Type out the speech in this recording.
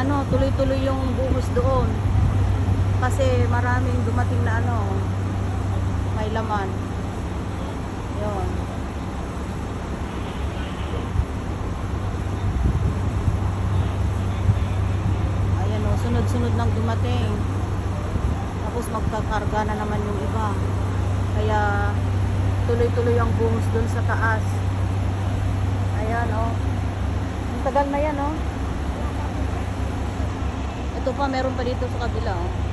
ano, tuloy-tuloy yung buhos doon. Kasi maraming dumating na ano, may laman. Yun. Ayan o, sunod-sunod nang dumating. Tapos magkakarga na naman yung iba. Kaya tuloy-tuloy ang buhos doon sa taas. Ayan o. Ang tagal na yan o. Ito pa, meron pa dito sa kabila o.